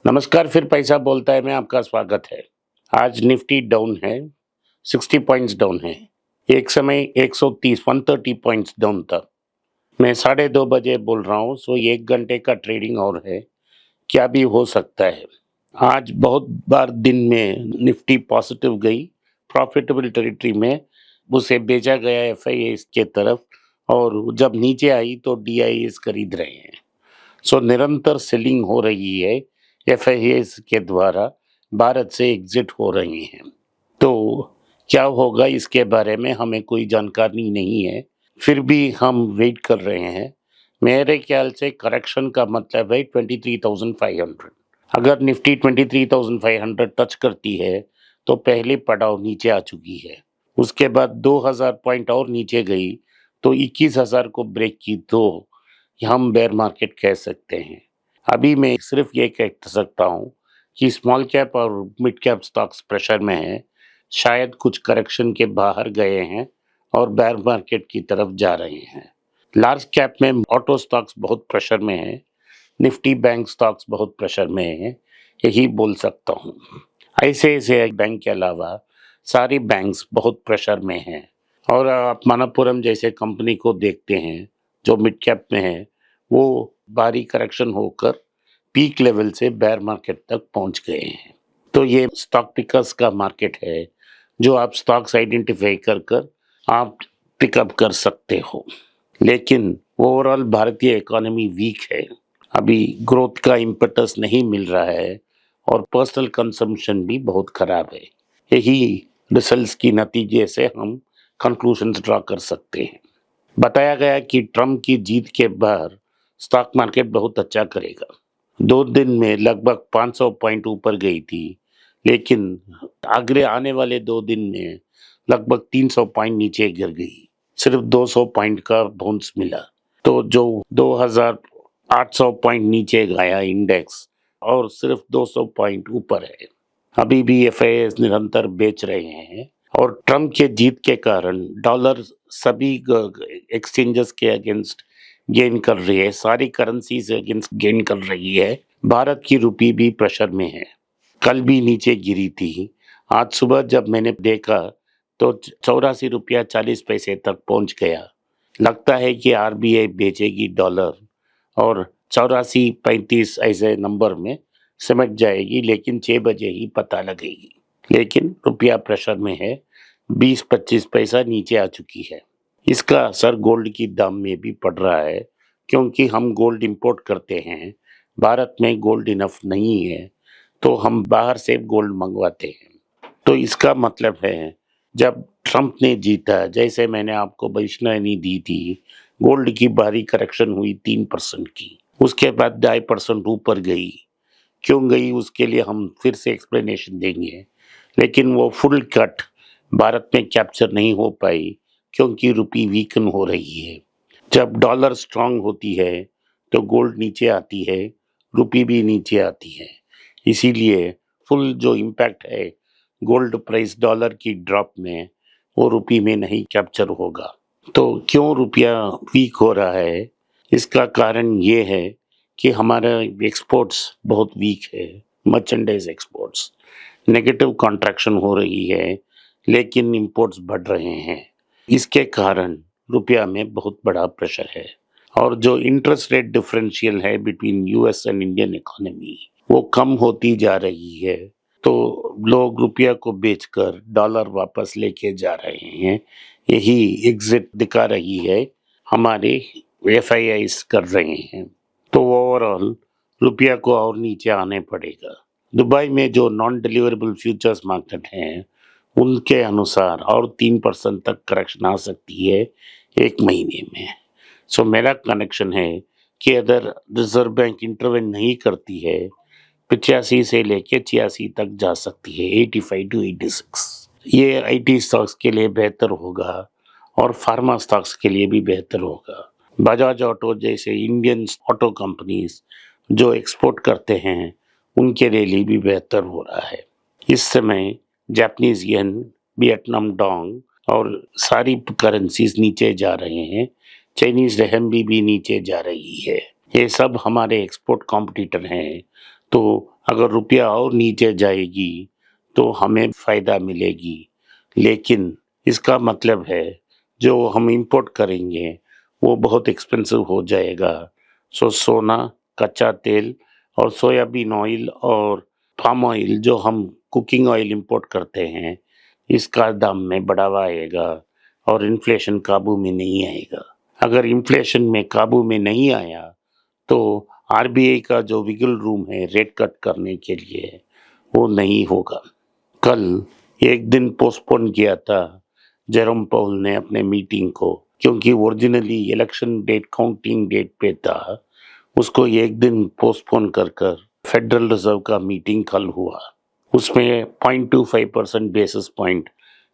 नमस्कार, फिर पैसा बोलता है में आपका स्वागत है। आज निफ्टी डाउन है, 60 पॉइंट्स डाउन है। एक समय 130 130 पॉइंट्स डाउन था। मैं 2:30 बजे बोल रहा हूँ, सो 1 घंटे का ट्रेडिंग और है, क्या भी हो सकता है। आज बहुत बार दिन में निफ्टी पॉजिटिव गई, प्रॉफिटेबल टेरिटरी में उसे भेजा गया एफआईएस के तरफ, और जब नीचे आई तो डीआईएस खरीद रहे हैं। सो निरंतर सेलिंग हो रही है, एफआईएस के द्वारा भारत से एग्जिट हो रही हैं। तो क्या होगा इसके बारे में हमें कोई जानकारी नहीं है, फिर भी हम वेट कर रहे हैं। मेरे ख्याल से करेक्शन का मतलब है 23,500। अगर निफ्टी 23,500 टच करती है तो पहले पड़ाव नीचे आ चुकी है। उसके बाद 2,000 पॉइंट और नीचे गई तो 21,000 को ब्रेक की तो हम बेयर मार्केट कह सकते हैं। अभी मैं सिर्फ ये कह सकता हूँ कि स्मॉल कैप और मिड कैप स्टॉक्स प्रेशर में हैं, शायद कुछ करेक्शन के बाहर गए हैं और बेयर मार्केट की तरफ जा रहे हैं। लार्ज कैप में ऑटो स्टॉक्स बहुत प्रेशर में हैं, निफ्टी बैंक स्टॉक्स बहुत प्रेशर में हैं, यही बोल सकता हूँ। ऐसे बैंक के अलावा सारी बैंक्स बहुत प्रेशर में हैं, और आप मनप्पुरम जैसे कंपनी को देखते हैं जो मिड कैप में है, वो भारी करेक्शन होकर पीक लेवल से बेयर मार्केट तक पहुंच गए हैं। तो ये स्टॉक पिकर्स का मार्केट है, जो आप स्टॉक्स आइडेंटिफाई कर आप पिकअप कर सकते हो। लेकिन ओवरऑल भारतीय इकोनॉमी वीक है, अभी ग्रोथ का इम्पेटस नहीं मिल रहा है और पर्सनल कंजम्पशन भी बहुत खराब है। यही रिजल्ट्स की नतीजे से हम कंक्लूजन्स ड्रॉ कर सकते हैं। बताया गया कि ट्रम्प की जीत के बाद स्टॉक मार्केट बहुत अच्छा करेगा। 2 दिन में लगभग 500 पॉइंट ऊपर गई थी, लेकिन आगे आने वाले 2 दिन में लगभग 300 पॉइंट नीचे गिर गई। सिर्फ 200 पॉइंट का बाउंस मिला, तो जो 2,800 पॉइंट नीचे गया इंडेक्स, और सिर्फ 200 पॉइंट ऊपर है। अभी भी एफआईएस निरंतर बेच रहे हैं, और ट्रम्प के जीत के कारण डॉलर सभी एक्सचेंजेस के अगेंस्ट गेन कर रही है, सारी करेंसी से अगेंस्ट गेन कर रही है। भारत की रुपी भी प्रेशर में है, कल भी नीचे गिरी थी। आज सुबह जब मैंने देखा तो 84 रुपया 40 पैसे तक पहुंच गया। लगता है कि आरबीआई बेचेगी डॉलर और 84-35 ऐसे नंबर में सिमट जाएगी, लेकिन 6 बजे ही पता लगेगी। लेकिन रुपया प्रेशर में है, 20-25 पैसा नीचे आ चुकी है। इसका असर गोल्ड की दाम में भी पड़ रहा है, क्योंकि हम गोल्ड इंपोर्ट करते हैं, भारत में गोल्ड इनफ नहीं है, तो हम बाहर से गोल्ड मंगवाते हैं। तो इसका मतलब है, जब ट्रम्प ने जीता, जैसे मैंने आपको भविष्यवाणी दी थी, गोल्ड की भारी करेक्शन हुई 3% की, उसके बाद 2.5% ऊपर गई। क्यों गई उसके लिए हम फिर से एक्सप्लेनेशन देंगे, लेकिन वो फुल कट भारत में कैप्चर नहीं हो पाई, क्योंकि रुपी वीकन हो रही है। जब डॉलर स्ट्रांग होती है तो गोल्ड नीचे आती है, रुपी भी नीचे आती है। इसीलिए फुल जो इम्पैक्ट है गोल्ड प्राइस डॉलर की ड्रॉप में, वो रुपी में नहीं कैप्चर होगा। तो क्यों रुपया वीक हो रहा है, इसका कारण ये है कि हमारा एक्सपोर्ट्स बहुत वीक है। मर्चेंडाइज एक्सपोर्ट्स नेगेटिव कॉन्ट्रैक्शन हो रही है, लेकिन इंपोर्ट्स बढ़ रहे हैं। इसके कारण रुपया में बहुत बड़ा प्रेशर है, और जो इंटरेस्ट रेट डिफरेंशियल है between US and Indian economy, वो कम होती जा रही है। तो लोग रुपया को बेचकर डॉलर वापस लेके जा रहे हैं, यही एग्जिट दिखा रही है, हमारे एफआईआईस कर रहे हैं। तो ओवरऑल रुपया को और नीचे आने पड़ेगा। दुबई में जो नॉन डिलीवरेबल फ्यूचर्स मार्केट हैं, उनके अनुसार और 3% तक करेक्शन आ सकती है 1 महीने में। सो मेरा कनेक्शन है कि अगर रिजर्व बैंक इंटरवेन नहीं करती है, 85 से लेके 86 तक जा सकती है, 85 to 86। ये आईटी स्टॉक्स के लिए बेहतर होगा, और फार्मा स्टॉक्स के लिए भी बेहतर होगा। बजाज ऑटो जैसे इंडियन ऑटो कंपनीज जो एक्सपोर्ट करते हैं, उनके लिए भी बेहतर हो रहा है। इस समय जापानीज येन, वियतनाम डोंग और सारी करेंसीज नीचे जा रहे हैं। चाइनीज रेहनबी भी नीचे जा रही है। ये सब हमारे एक्सपोर्ट कॉम्पिटिटर हैं, तो अगर रुपया और नीचे जाएगी तो हमें फ़ायदा मिलेगी, लेकिन इसका मतलब है जो हम इंपोर्ट करेंगे वो बहुत एक्सपेंसिव हो जाएगा। सो सोना, कच्चा तेल और सोयाबीन ऑयल और पाम ऑयल जो हम कुकिंग ऑयल इंपोर्ट करते हैं, इसका दाम में बढ़ावा आएगा और इन्फ्लेशन काबू में नहीं आएगा। अगर इन्फ्लेशन में काबू में नहीं आया तो आरबीआई का जो विगिल रूम है रेट कट करने के लिए वो नहीं होगा। कल एक दिन पोस्टपोन किया था जेरोम पाउल ने अपने मीटिंग को, क्योंकि originally election date counting date पे था, उसको एक दिन पोस्टपोन कर फेडरल रिजर्व का मीटिंग कल हुआ। उसमें 0.25% बेसिस पॉइंट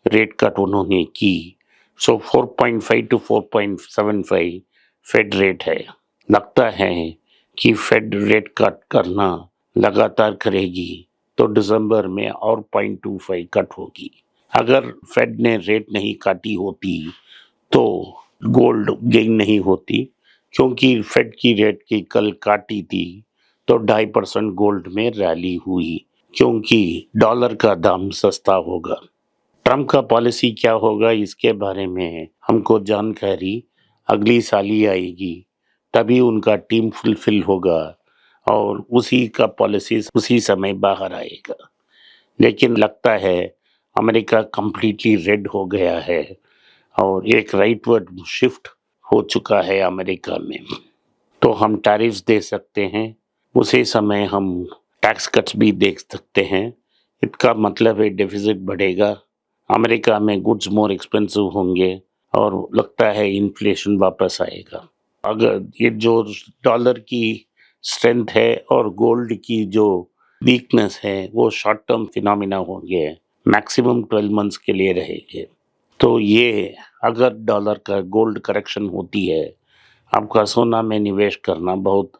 रेट कट उन्होंने की। सो 4.5 टू 4.75 फेड रेट है। लगता है कि फेड रेट कट करना लगातार करेगी तो दिसंबर में और 0.25 कट होगी। अगर फेड ने रेट नहीं काटी होती तो गोल्ड गेन नहीं होती, क्योंकि फेड की रेट की कल काटी थी तो 2.5% गोल्ड में रैली हुई, क्योंकि डॉलर का दाम सस्ता होगा। ट्रम्प का पॉलिसी क्या होगा इसके बारे में हमको जानकारी अगली साल ही आएगी, तभी उनका टीम फुलफिल होगा और उसी का पॉलिसी उसी समय बाहर आएगा। लेकिन लगता है अमेरिका कंप्लीटली रेड हो गया है और एक राइटवर्ड शिफ्ट हो चुका है अमेरिका में। तो हम टैरिफ्स दे सकते हैं, उसी समय हम टैक्स कट्स भी देख सकते हैं। इसका मतलब है डेफिसिट बढ़ेगा, अमेरिका में गुड्स मोर एक्सपेंसिव होंगे और लगता है इन्फ्लेशन वापस आएगा। अगर ये जो डॉलर की स्ट्रेंथ है और गोल्ड की जो वीकनेस है वो शॉर्ट टर्म फिनोमिना होंगे, मैक्सिमम 12 मंथ्स के लिए रहेंगे। तो ये अगर डॉलर का गोल्ड करेक्शन होती है, आपका सोना में निवेश करना बहुत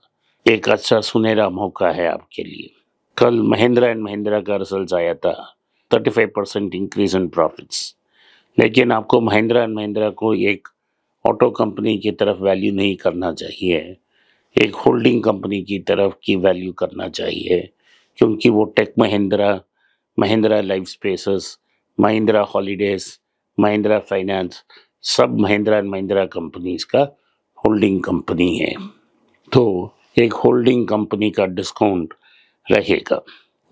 एक अच्छा सुनहरा मौका है आपके लिए। कल महिंद्रा एंड महिंद्रा का रिजल्ट आया था, 35% इंक्रीज इन प्रॉफिट्स। लेकिन आपको महिंद्रा एंड महिंद्रा को एक ऑटो कंपनी की तरफ वैल्यू नहीं करना चाहिए, एक होल्डिंग कंपनी की तरफ की वैल्यू करना चाहिए, क्योंकि वो tech Mahindra, Mahindra life spaces, Mahindra holidays, Mahindra finance, सब महिंद्रा एंड महिंद्रा कंपनीज का होल्डिंग कंपनी है। तो एक होल्डिंग कंपनी का डिस्काउंट रहेगा।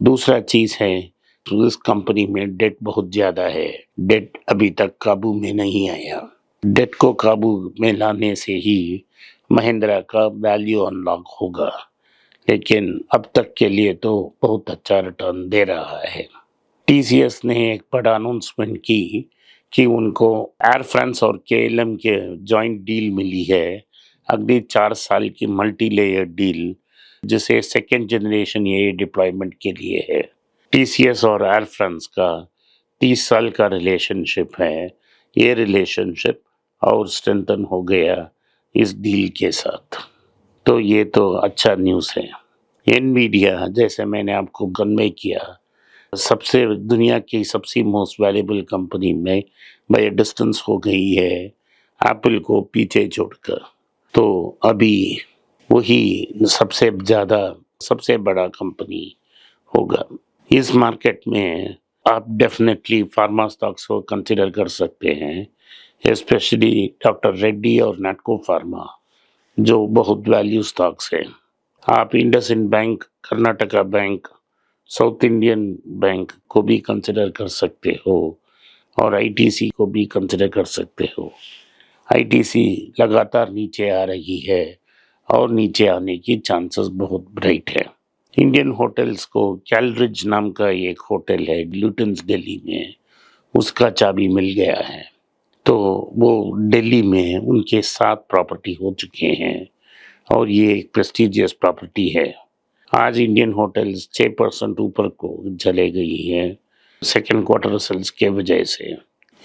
दूसरा चीज़ है, इस कंपनी में डेट बहुत ज़्यादा है, डेट अभी तक काबू में नहीं आया। डेट को काबू में लाने से ही महिंद्रा का वैल्यू अनलॉक होगा, लेकिन अब तक के लिए तो बहुत अच्छा रिटर्न दे रहा है। टीसीएस ने एक बड़ा अनाउंसमेंट की कि उनको एयर फ्रांस और केएलएम के जॉइंट डील मिली है, अगली 4 साल की मल्टी लेयर डील, जिसे सेकेंड जनरेशन एआई डिप्लॉयमेंट के लिए है। टीसीएस और एयर फ्रांस का 30 साल का रिलेशनशिप है। ये रिलेशनशिप और स्ट्रेंथन हो गया इस डील के साथ, तो ये तो अच्छा न्यूज़ है। एनवीडिया, जैसे मैंने आपको कन्वे किया, सबसे दुनिया की सबसे मोस्ट वैल्यूएबल कंपनी में बाय डिस्टेंस हो गई है, एप्पल को पीछे छोड़कर। तो अभी वही सबसे बड़ा कंपनी होगा इस मार्केट में। आप डेफिनेटली फार्मा स्टॉक्स को कंसिडर कर सकते हैं, स्पेशली डॉक्टर रेड्डी और नाटको फार्मा, जो बहुत वैल्यू स्टॉक्स हैं। आप IndusInd bank, Karnataka bank, south Indian bank को भी कंसिडर कर सकते हो और आईटीसी को भी कंसिडर कर सकते हो। आईटीसी लगातार नीचे आ रही है और नीचे आने की चांसेस बहुत ब्राइट है। इंडियन होटल्स को कैलरिज नाम का एक होटल है लुटन्स दिल्ली में, उसका चाबी मिल गया है। तो वो दिल्ली में उनके 7 प्रॉपर्टी हो चुके हैं और ये एक प्रेस्टिजियस प्रॉपर्टी है। आज इंडियन होटल्स 6% ऊपर को चले गई है सेकेंड क्वार्टर रिजल्ट्स के वजह से।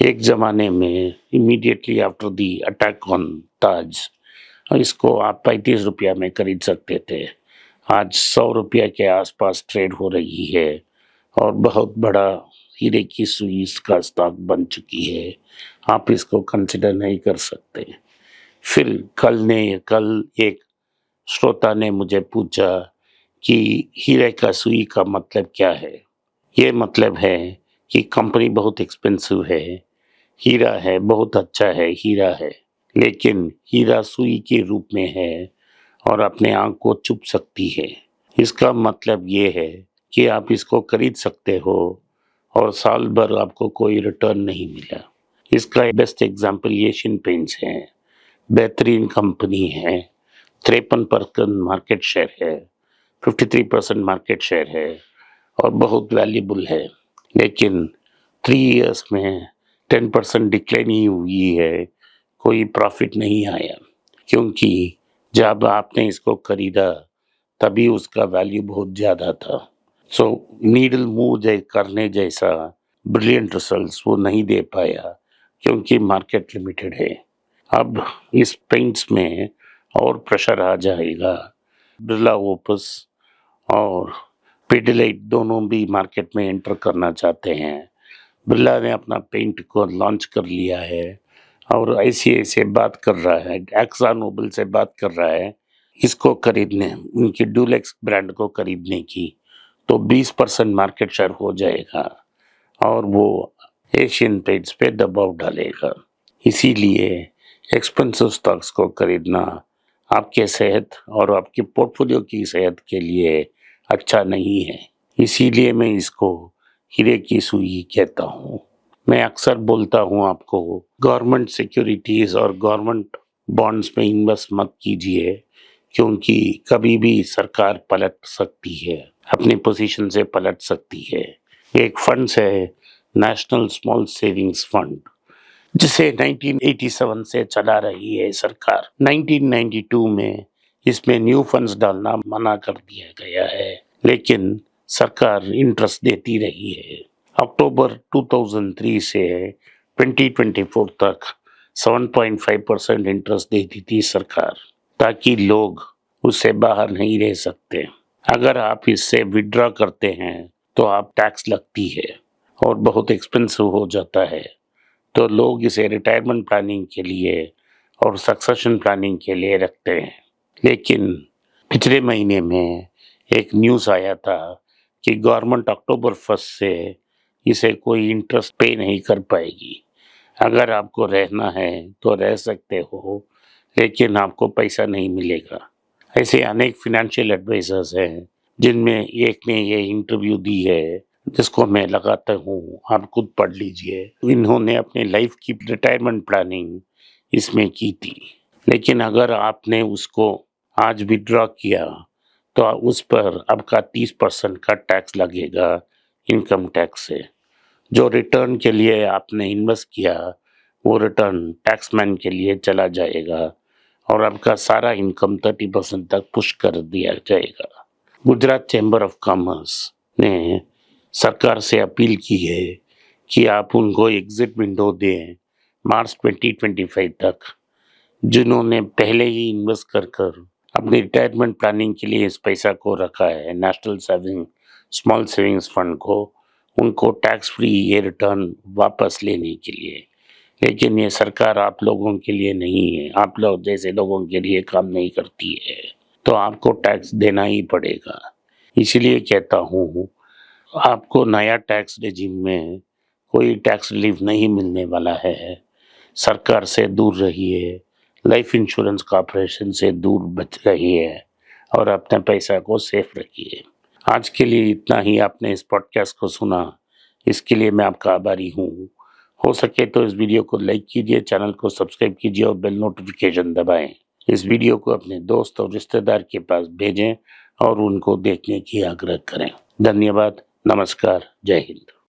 एक ज़माने में immediately after the attack on Taj, इसको आप 35 रुपया में खरीद सकते थे, आज 100 रुपया के आसपास ट्रेड हो रही है और बहुत बड़ा हीरे की सुई इसका स्टॉक बन चुकी है। आप इसको कंसिडर नहीं कर सकते। फिर कल एक श्रोता ने मुझे पूछा कि हीरे का सुई का मतलब क्या है। ये मतलब है कि कंपनी बहुत एक्सपेंसिव है, हीरा है, बहुत अच्छा है, हीरा है, लेकिन हीरा सुई के रूप में है और अपने आँख को चुभ सकती है। इसका मतलब ये है कि आप इसको खरीद सकते हो और साल भर आपको कोई रिटर्न नहीं मिला। इसका बेस्ट एग्जाम्पल एशियन पेंट्स है। बेहतरीन कंपनी है, 53% मार्केट शेयर है, 53% मार्केट शेयर है और बहुत वैल्यूबल है, लेकिन 3 इयर्स में 10% डिक्लाइन ही हुई है, कोई प्रॉफिट नहीं आया, क्योंकि जब आपने इसको खरीदा तभी उसका वैल्यू बहुत ज़्यादा था। सो नीडल मूव करने जैसा ब्रिलियंट रिजल्ट्स वो नहीं दे पाया, क्योंकि मार्केट लिमिटेड है। अब इस पेंट्स में और प्रेशर आ जाएगा। बिरला ओपस और पिडिलाइट दोनों भी मार्केट में एंटर करना चाहते हैं। बिरला ने अपना पेंट को लॉन्च कर लिया है और ऐसे बात कर रहा है, एक्सा नोबल से बात कर रहा है इसको खरीदने, उनकी डुलेक्स ब्रांड को खरीदने की, तो 20% मार्केट शेयर हो जाएगा और वो एशियन पेंट्स पे दबाव डालेगा। इसीलिए एक्सपेंसिव स्टॉक्स को खरीदना आपके सेहत और आपकी पोर्टफोलियो की सेहत के लिए अच्छा नहीं है। इसीलिए मैं इसको हीरे की सुई कहता हूँ। मैं अक्सर बोलता हूँ आपको, गवर्नमेंट सिक्योरिटीज और गवर्नमेंट बॉन्ड्स में इन्वेस्ट मत कीजिए, क्योंकि कभी भी सरकार पलट सकती है, अपनी पोजीशन से पलट सकती है। एक फंड है नेशनल स्मॉल सेविंग्स फंड, जिसे 1987 से चला रही है सरकार। 1992 में इसमें न्यू फंड्स डालना मना कर दिया गया है, लेकिन सरकार इंटरेस्ट देती रही है। अक्टूबर 2003 से 2024 तक 7.5% इंटरेस्ट देती थी सरकार, ताकि लोग उससे बाहर नहीं रह सकते। अगर आप इससे विड्रॉ करते हैं तो आप टैक्स लगती है और बहुत एक्सपेंसिव हो जाता है, तो लोग इसे रिटायरमेंट प्लानिंग के लिए और सक्सेशन प्लानिंग के लिए रखते हैं। लेकिन पिछले महीने में एक न्यूज़ आया था कि गवर्नमेंट अक्टूबर 1 से इसे कोई इंटरेस्ट पे नहीं कर पाएगी। अगर आपको रहना है तो रह सकते हो, लेकिन आपको पैसा नहीं मिलेगा। ऐसे अनेक फिनेंशियल एडवाइजर्स हैं, जिनमें एक ने ये इंटरव्यू दी है, जिसको मैं लगाता हूँ, आप खुद पढ़ लीजिए। इन्होंने अपने लाइफ की रिटायरमेंट प्लानिंग इसमें की थी, लेकिन अगर आपने उसको आज विड्रॉ किया तो उस पर आपका 30% का टैक्स लगेगा इनकम टैक्स से। जो रिटर्न के लिए आपने इन्वेस्ट किया वो रिटर्न टैक्समैन के लिए चला जाएगा और आपका सारा इनकम 30% तक पुश कर दिया जाएगा। गुजरात चैम्बर ऑफ कॉमर्स ने सरकार से अपील की है कि आप उनको एग्जिट विंडो दें मार्च 2025 तक, जिन्होंने पहले ही इन्वेस्ट कर अपनी रिटायरमेंट प्लानिंग के लिए इस पैसा को रखा है नेशनल स्मॉल सेविंग्स फंड को, उनको टैक्स फ्री ये रिटर्न वापस लेने के लिए। लेकिन ये सरकार आप लोगों के लिए नहीं है, आप लोग जैसे लोगों के लिए काम नहीं करती है, तो आपको टैक्स देना ही पड़ेगा। इसलिए कहता हूँ, आपको नया टैक्स रेजिम में कोई टैक्स रिलीफ नहीं मिलने वाला है। सरकार से दूर रहिए, लाइफ इंश्योरेंस कॉर्पोरेशन से दूर बच रहिए और अपने पैसा को सेफ रखिए। आज के लिए इतना ही। आपने इस पॉडकास्ट को सुना, इसके लिए मैं आपका आभारी हूँ। हो सके तो इस वीडियो को लाइक कीजिए, चैनल को सब्सक्राइब कीजिए और बेल नोटिफिकेशन दबाएं। इस वीडियो को अपने दोस्त और रिश्तेदार के पास भेजें और उनको देखने की आग्रह करें। धन्यवाद, नमस्कार, जय हिंद।